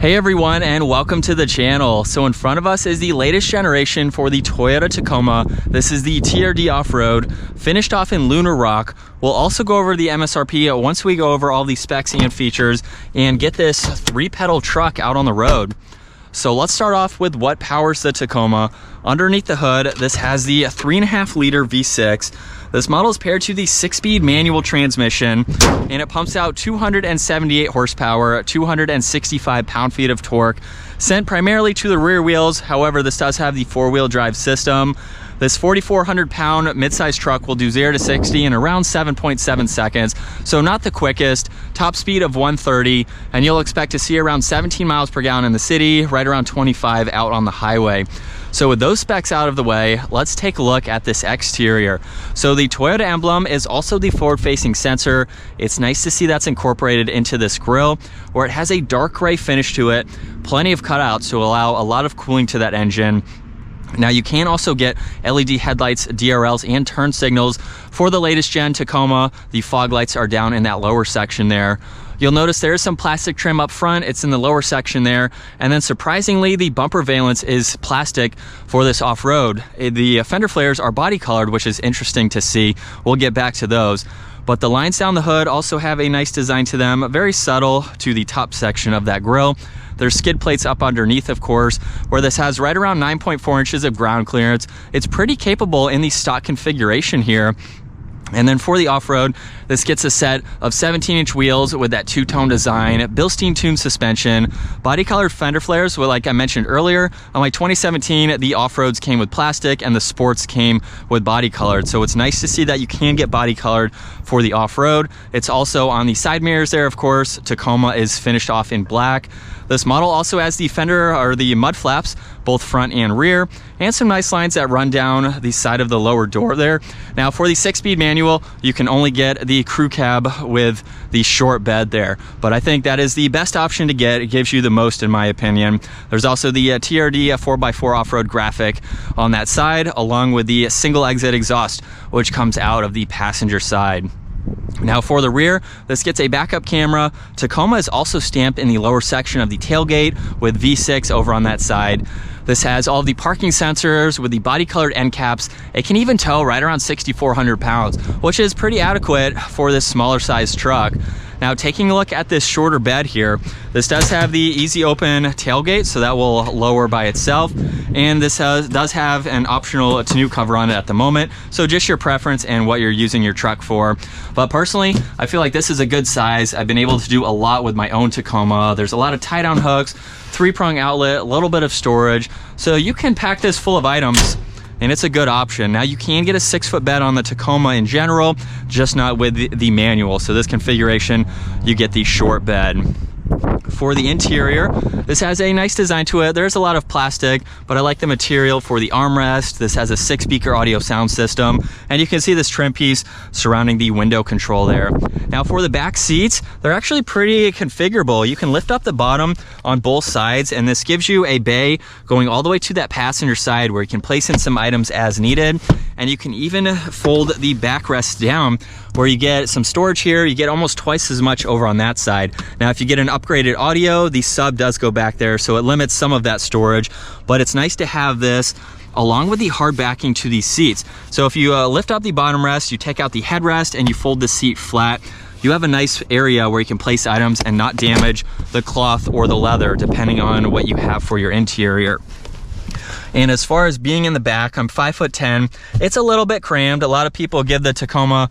Hey everyone, and welcome to the channel. So in front of us is the latest generation for the Toyota Tacoma. This is the TRD Offroad, finished off in Lunar Rock. We'll also go over the MSRP once we go over all the specs and features and get this 3-pedal truck out on the road. So let's start off with what powers the Tacoma. Underneath the hood, this has the 3.5 liter V6. This model is paired to the 6-speed manual transmission, and it pumps out 278 horsepower, 265 pound-feet of torque, sent primarily to the rear wheels. However, this does have the 4-wheel drive system. This 4,400-pound midsize truck will do 0 to 60 in around 7.7 seconds, so not the quickest. Top speed of 130, and you'll expect to see around 17 miles per gallon in the city, right around 25 out on the highway. So with those specs out of the way, let's take a look at this exterior. So the Toyota emblem is also the forward-facing sensor. It's nice to see that's incorporated into this grille, where it has a dark gray finish to it, plenty of cutouts to allow a lot of cooling to that engine. Now you can also get LED headlights, DRLs, and turn signals for the latest gen Tacoma. The fog lights are down in that lower section there. You'll notice there is some plastic trim up front. It's in the lower section there. And then surprisingly, the bumper valance is plastic for this off-road. The fender flares are body colored, which is interesting to see. We'll get back to those. But the lines down the hood also have a nice design to them, very subtle to the top section of that grille. There's skid plates up underneath, of course, where this has right around 9.4 inches of ground clearance. It's pretty capable in the stock configuration here. And then for the off-road, this gets a set of 17-inch wheels with that two-tone design, Bilstein tuned suspension, body-colored fender flares. Well, like I mentioned earlier, on my 2017, the off-roads came with plastic and the sports came with body-colored. So it's nice to see that you can get body-colored for the off-road. It's also on the side mirrors there, of course. Tacoma is finished off in black. This model also has the fender or the mud flaps, both front and rear, and some nice lines that run down the side of the lower door there. Now for the 6-speed manual, you can only get the crew cab with the short bed there, but I think that is the best option to get. It gives you the most, in my opinion. There's also the TRD 4x4 off-road graphic on that side, along with the single exit exhaust, which comes out of the passenger side. Now for the rear, this gets a backup camera. Tacoma is also stamped in the lower section of the tailgate with V6 over on that side. This has all of the parking sensors with the body colored end caps. It can even tow right around 6,400 pounds, which is pretty adequate for this smaller size truck. Now taking a look at this shorter bed here, this does have the easy open tailgate, so that will lower by itself. And this does have an optional tonneau cover on it at the moment, so just your preference and what you're using your truck for. But personally, I feel like this is a good size. I've been able to do a lot with my own Tacoma. There's a lot of tie-down hooks, 3-prong outlet, a little bit of storage, so you can pack this full of items, and it's a good option. Now you can get a 6-foot bed on the Tacoma in general, just not with the manual. So this configuration, you get the short bed. For the interior, this has a nice design to it. There's a lot of plastic, but I like the material for the armrest. This has a 6-speaker audio sound system, and you can see this trim piece surrounding the window control there. Now for the back seats, they're actually pretty configurable. You can lift up the bottom on both sides, and this gives you a bay going all the way to that passenger side where you can place in some items as needed. And you can even fold the backrest down where you get some storage here. You get almost twice as much over on that side. Now if you get an upgraded audio, the sub does go back there, so it limits some of that storage, but it's nice to have this along with the hard backing to these seats. So if you lift up the bottom rest, you take out the headrest, and you fold the seat flat, you have a nice area where you can place items and not damage the cloth or the leather, depending on what you have for your interior. And as far as being in the back, I'm 5'10". It's a little bit crammed. A lot of people give the Tacoma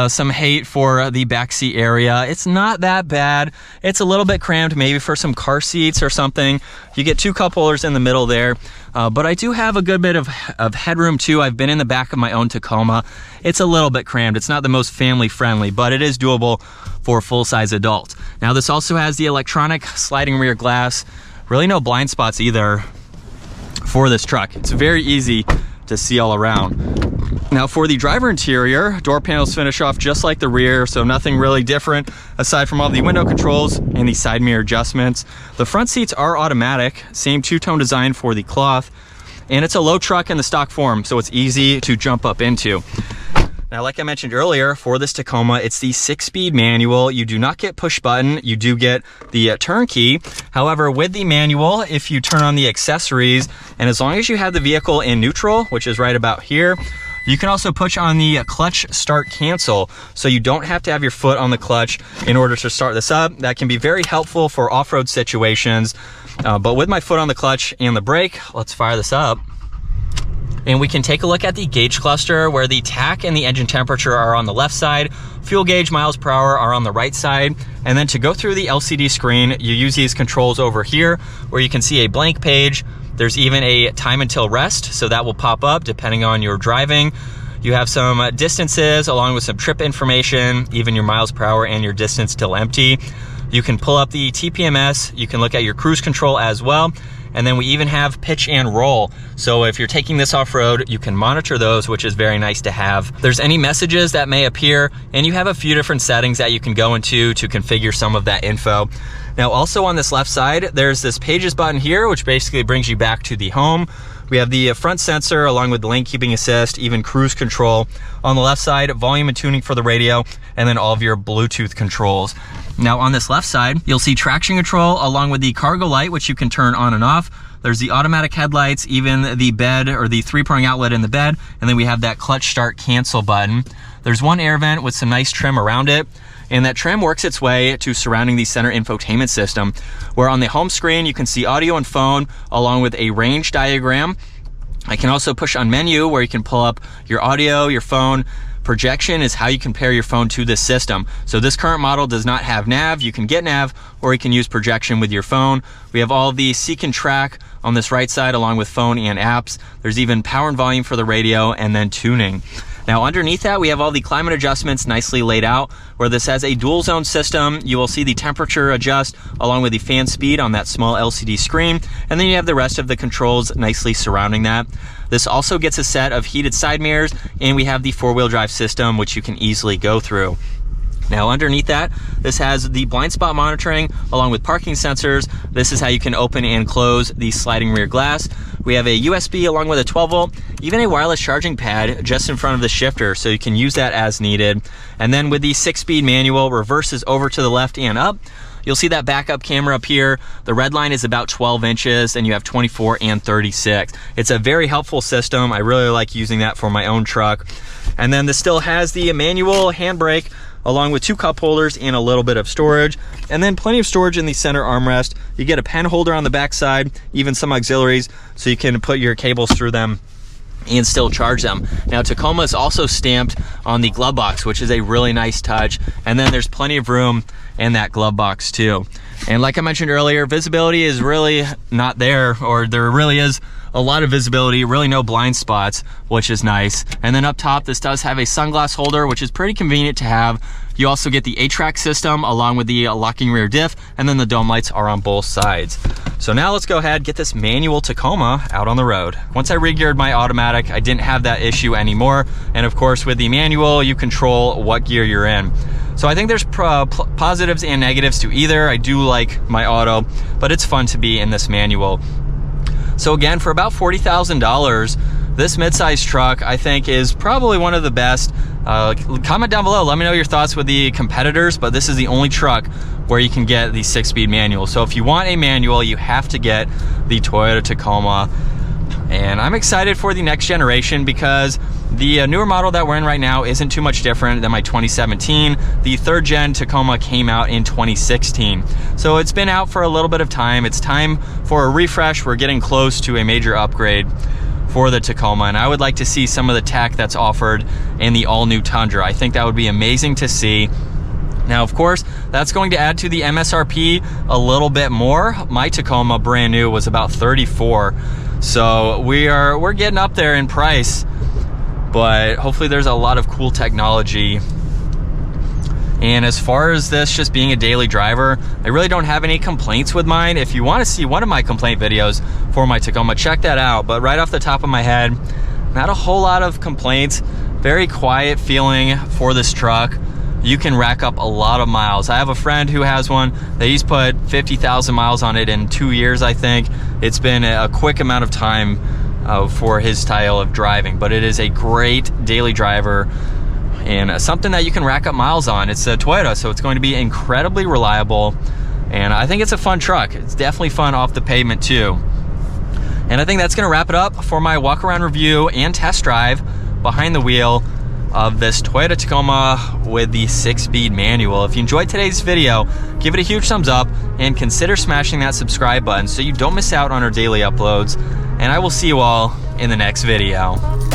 some hate for the backseat area. It's not that bad. It's a little bit crammed, maybe for some car seats or something. You get 2 cup holders in the middle there. But I do have a good bit of headroom too. I've been in the back of my own Tacoma. It's a little bit crammed. It's not the most family friendly, but it is doable for a full-size adult. Now this also has the electronic sliding rear glass. Really no blind spots either for this truck. It's very easy to see all around. Now for the driver interior, door panels finish off just like the rear, so nothing really different aside from all the window controls and the side mirror adjustments. The front seats are automatic, same two-tone design for the cloth, and it's a low truck in the stock form, so it's easy to jump up into. Now, like I mentioned earlier, for this Tacoma, it's the 6-speed manual. You do not get push button. You do get the turnkey. However, with the manual, if you turn on the accessories, and as long as you have the vehicle in neutral, which is right about here, you can also push on the clutch start cancel, so you don't have to have your foot on the clutch in order to start this up. That can be very helpful for off-road situations. But with my foot on the clutch and the brake, let's fire this up. And we can take a look at the gauge cluster where the tach and the engine temperature are on the left side, fuel gauge, miles per hour are on the right side. And then to go through the LCD screen, you use these controls over here where you can see a blank page. There's even a time until rest, so that will pop up depending on your driving. You have some distances along with some trip information, even your miles per hour and your distance till empty. You can pull up the TPMS, you can look at your cruise control as well. And then we even have pitch and roll. So if you're taking this off-road, you can monitor those, which is very nice to have. There's any messages that may appear, and you have a few different settings that you can go into to configure some of that info. Now, also on this left side, there's this pages button here, which basically brings you back to the home. We have the front sensor along with the lane keeping assist, even cruise control. On the left side, volume and tuning for the radio, and then all of your Bluetooth controls. Now on this left side, you'll see traction control along with the cargo light, which you can turn on and off. There's the automatic headlights, even the bed or the 3-prong outlet in the bed. And then we have that clutch start cancel button. There's one air vent with some nice trim around it. And that trim works its way to surrounding the center infotainment system, where on the home screen, you can see audio and phone along with a range diagram. I can also push on menu where you can pull up your audio, your phone. Projection is how you can pair your phone to this system. So this current model does not have nav. You can get nav, or you can use projection with your phone. We have all the seek and track on this right side along with phone and apps. There's even power and volume for the radio, and then tuning. Now underneath that, we have all the climate adjustments nicely laid out, where this has a dual zone system. You will see the temperature adjust along with the fan speed on that small LCD screen. And then you have the rest of the controls nicely surrounding that. This also gets a set of heated side mirrors, and we have the 4-wheel drive system, which you can easily go through. Now underneath that, this has the blind spot monitoring along with parking sensors. This is how you can open and close the sliding rear glass. We have a USB along with a 12 volt, even a wireless charging pad just in front of the shifter, so you can use that as needed. And then with the 6-speed manual, reverses over to the left and up. You'll see that backup camera up here. The red line is about 12 inches, and you have 24 and 36. It's a very helpful system. I really like using that for my own truck. And then this still has the manual handbrake along with 2 cup holders and a little bit of storage, and then plenty of storage in the center armrest. You get a pen holder on the back side, even some auxiliaries, so you can put your cables through them and still charge them. Now Tacoma is also stamped on the glove box, which is a really nice touch, and then there's plenty of room in that glove box too. And like I mentioned earlier, visibility is really not there, or there really is a lot of visibility, really no blind spots, which is nice. And then up top, this does have a sunglass holder, which is pretty convenient to have. You also get the 8-track system along with the locking rear diff, and then the dome lights are on both sides. So now let's go ahead, get this manual Tacoma out on the road. Once I re-geared my automatic, I didn't have that issue anymore. And of course, with the manual, you control what gear you're in. So I think there's positives and negatives to either. I do like my auto, but it's fun to be in this manual. So again, for about $40,000, this midsize truck I think is probably one of the best. Comment down below, let me know your thoughts with the competitors, but this is the only truck where you can get the 6-speed manual. So if you want a manual, you have to get the Toyota Tacoma. And I'm excited for the next generation because the newer model that we're in right now isn't too much different than my 2017. The 3rd gen Tacoma came out in 2016. So it's been out for a little bit of time. It's time for a refresh. We're getting close to a major upgrade for the Tacoma, and I would like to see some of the tech that's offered in the all-new Tundra. I think that would be amazing to see. Now, of course, that's going to add to the MSRP a little bit more. My Tacoma brand new was about $34. So we're getting up there in price, but hopefully there's a lot of cool technology. And as far as this just being a daily driver, I really don't have any complaints with mine. If you want to see one of my complaint videos for my Tacoma, check that out. But right off the top of my head, not a whole lot of complaints. Very quiet feeling for this truck. You can rack up a lot of miles. I have a friend who has one that he's put 50,000 miles on it in 2 years, I think. It's been a quick amount of time for his style of driving, but it is a great daily driver. and something that you can rack up miles on. It's a Toyota, so it's going to be incredibly reliable, and I think it's a fun truck. It's definitely fun off the pavement too. And I think that's going to wrap it up for my walk around review and test drive behind the wheel of this Toyota Tacoma with the 6-speed manual. If you enjoyed today's video, give it a huge thumbs up and consider smashing that subscribe button so you don't miss out on our daily uploads. And I will see you all in the next video.